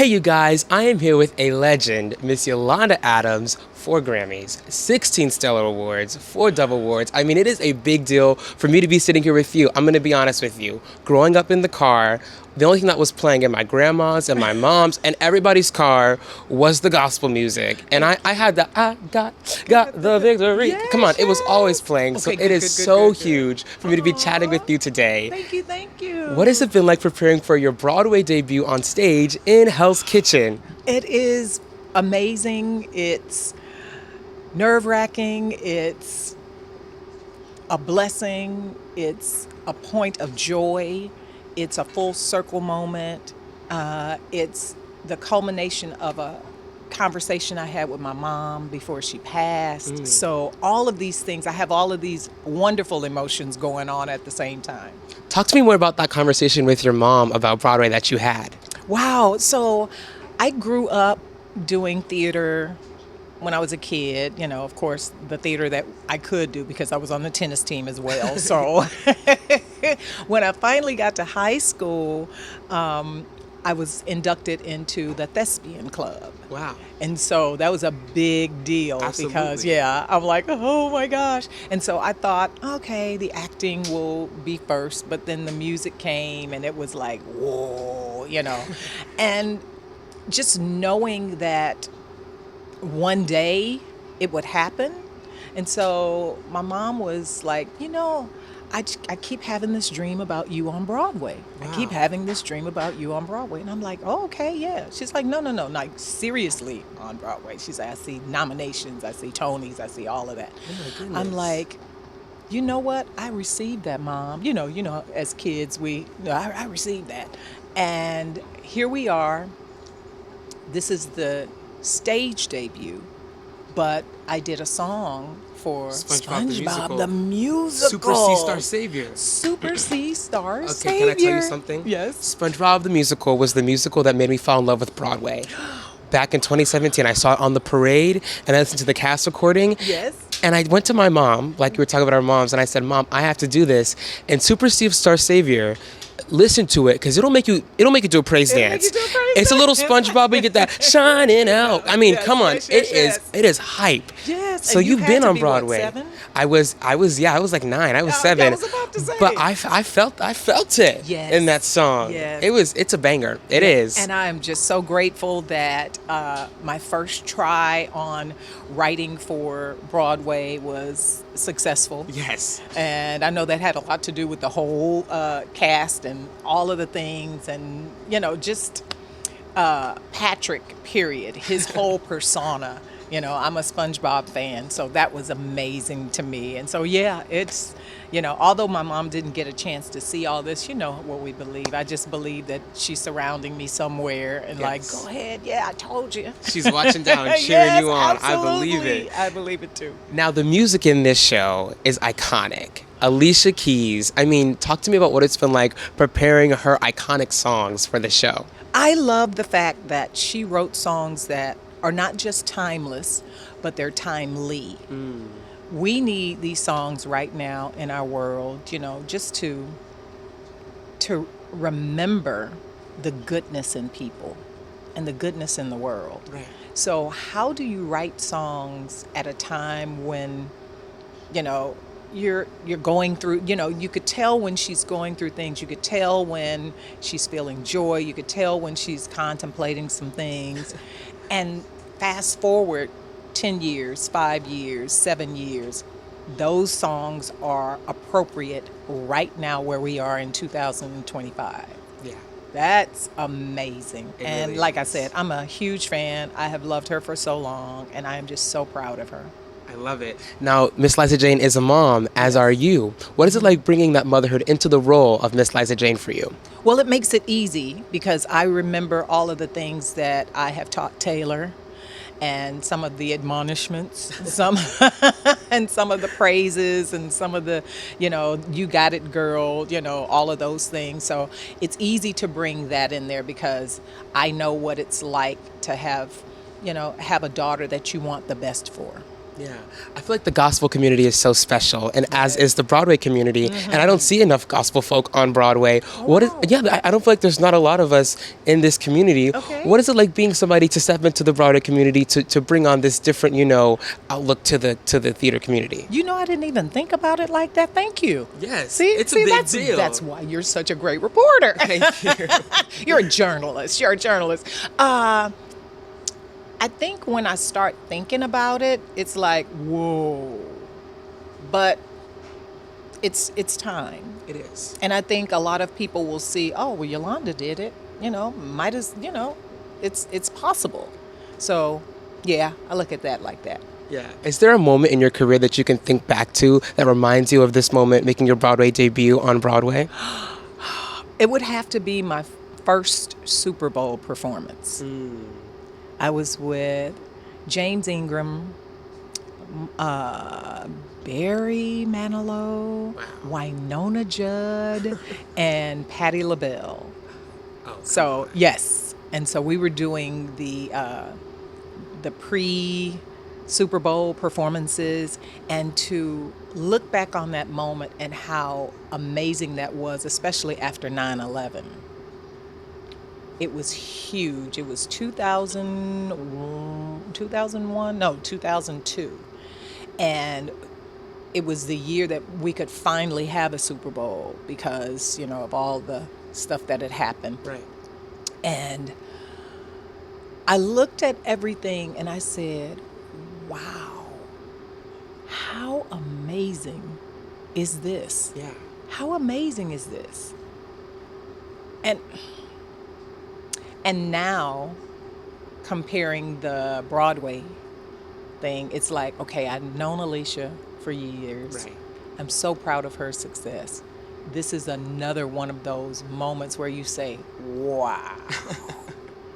you guys, I am here with a legend, Miss Yolanda Adams, 4 Grammys, 16 Stellar Awards, 4 Dove Awards. I mean, it is a big deal for me to be sitting here with you. I'm going to be honest with you. Growing up in the car, the only thing that was playing in my grandma's and my mom's and everybody's car was the gospel music. And I had the I got the victory. Yes, Come on, it was always playing. So Okay, it good, is good, so good, good. huge for me to be chatting with you today. Thank you, thank you. What has it been like preparing for your Broadway debut on stage in Hell's Kitchen? It is amazing. It's nerve-wracking. It's a blessing. It's a point of joy. It's a full circle moment. It's the culmination of a conversation I had with my mom before she passed. So all of these things, I have all of these wonderful emotions going on at the same time. Talk to me more about that conversation with your mom about Broadway that you had. Wow. So I grew up doing theater when I was a kid. You know, of course, the theater that I could do because I was on the tennis team as well. So when I finally got to high school, I was inducted into the Thespian Club. Wow. And so that was a big deal because, Absolutely. yeah, I'm like, oh my gosh. And so I thought, okay, the acting will be first, but then the music came and it was like, whoa, you know. And just knowing that one day it would happen. And so my mom was like, you know, I keep having this dream about you on Broadway. I keep Wow. having this dream about you on Broadway. And I'm like, oh, okay, yeah. She's like, no, like seriously on Broadway. She's like, I see nominations, I see Tonys, I see all of that. Oh my goodness. I'm like, you know what? I received that, Mom. You know, as kids, I received that. And here we are. This is the stage debut, but I did a song for SpongeBob the musical. Super C Star Savior. Super C Star Okay, Savior. can I tell you something? Yes. SpongeBob the Musical was the musical that made me fall in love with Broadway. Back in 2017, I saw it on the parade, and I listened to the cast recording. Yes. And I went to my mom, like you were talking about our moms, and I said, Mom, I have to do this. And Super Steve Star Savior, listen to it, because it'll make you do a praise It'll make dance. you do a praise It's a little dance. SpongeBob, we get that shining out. I mean, Yes, come on, yes, yes. it is hype. Yes. So and you've had been to on be, what, Broadway. 7? I was like 9. I was I 7. was about to say. But I felt it Yes. in that song. Yes. It's a banger. It is. And I'm just so grateful that my first try on writing for Broadway was successful. Yes. And I know that had a lot to do with the whole cast and all of the things and, you know, just Patrick, period, his whole persona. You know, I'm a SpongeBob fan, so that was amazing to me. And so, yeah, it's, you know, although my mom didn't get a chance to see all this, you know what we believe. I just believe that she's surrounding me somewhere and like, Yes. go ahead, yeah, I told you. She's watching down, cheering Yes, you on. I believe absolutely. it. I believe it too. Now, the music in this show is iconic. Alicia Keys. I mean, talk to me about what it's been like preparing her iconic songs for the show. I love the fact that she wrote songs that are not just timeless, but they're timely. We need these songs right now in our world, you know, just to remember the goodness in people and the goodness in the world. Right. So how do you write songs at a time when, you know, you're going through, you know, you could tell when she's going through things. You could tell when she's feeling joy. You could tell when she's contemplating some things. And fast forward 10 years, 5 years, 7 years, those songs are appropriate right now where we are in 2025. Yeah. That's amazing. It And really like I is. said, I'm a huge fan. I have loved her for so long, and I am just so proud of her. I love it. Now, Miss Liza Jane is a mom, as are you. What is it like bringing that motherhood into the role of Miss Liza Jane for you? Well, it makes it easy because I remember all of the things that I have taught Taylor and some of the admonishments, and some of the praises and some of the, you know, you got it, girl, you know, all of those things. So it's easy to bring that in there because I know what it's like to have, you know, have a daughter that you want the best for. Yeah, I feel like the gospel community is so special, and as is the Broadway community. And I don't see enough gospel folk on Broadway. What is? wow. Yeah, I don't feel like there's not a lot of us in this community. Okay. What is it like being somebody to step into the Broadway community to bring on this different, outlook to the theater community? You know, I didn't even think about it like that. Thank you. Yes, See, it's a big that's, deal. That's why you're such a great reporter. Thank you. You're a journalist. You're a journalist. I think when I start thinking about it, it's like, whoa. But it's time. It is. And I think a lot of people will see, oh, well, Yolanda did it. Might as, it's possible. So, yeah, I look at that like that. Yeah. Is there a moment in your career that you can think back to that reminds you of this moment, making your Broadway debut on Broadway? It would have to be my first Super Bowl performance. I was with James Ingram, Barry Manilow, Winona Judd, and Patti LaBelle. Oh, So yes, and so we were doing the pre Super Bowl performances, and to look back on that moment and how amazing that was, especially after 9/11. It was huge. It was 2001, no, 2002. And it was the year that we could finally have a Super Bowl because, of all the stuff that had happened. right. And I looked at everything and I said, wow, how amazing is this? Yeah. How amazing is this? And now, comparing the Broadway thing, it's like, okay, I've known Alicia for years. Right. I'm so proud of her success. This is another one of those moments where you say, wow.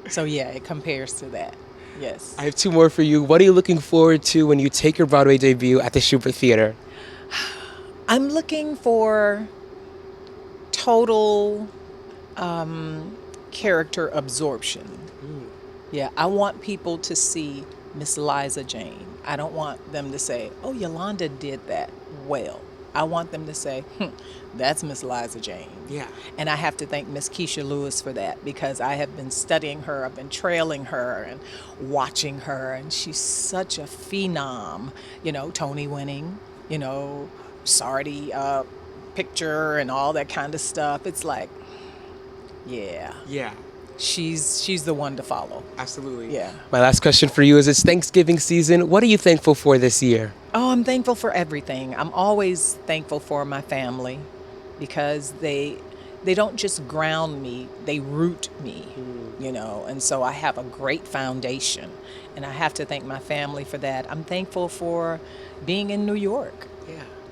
So yeah, it compares to that. Yes. I have two more for you. What are you looking forward to when you take your Broadway debut at the Shubert Theater? I'm looking for total character absorption. Yeah, I want people to see Miss Liza Jane. I don't want them to say, oh, Yolanda did that well. I want them to say, that's Miss Liza Jane. Yeah. And I have to thank Miss Keisha Lewis for that because I have been studying her, I've been trailing her and watching her, and she's such a phenom, Tony winning, Sardi picture and all that kind of stuff. It's like, yeah, Yeah. she's the one to follow. Absolutely. Yeah. My last question for you is, it's Thanksgiving season. What are you thankful for this year? Oh, I'm thankful for everything. I'm always thankful for my family because they don't just ground me, they root me, and so I have a great foundation, and I have to thank my family for that. I'm thankful for being in New York,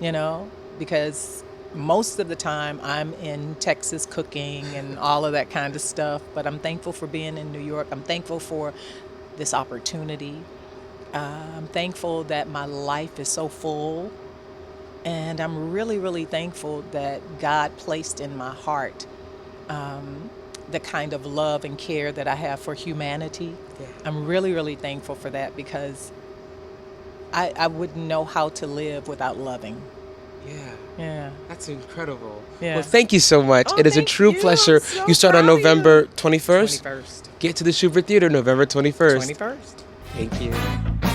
Yeah. Because most of the time I'm in Texas cooking and all of that kind of stuff, but I'm thankful for being in New York. I'm thankful for this opportunity. I'm thankful that my life is so full, and I'm really, really thankful that God placed in my heart the kind of love and care that I have for humanity. Yeah. I'm really, really thankful for that because I wouldn't know how to live without loving. Yeah. Yeah. That's incredible. Yeah. Well, thank you so much. Oh, It is a thank true you. pleasure. I'm so You start on proud of you. November 21st. 21st. Get to the Shubert Theater November 21st. 21st. Thank you.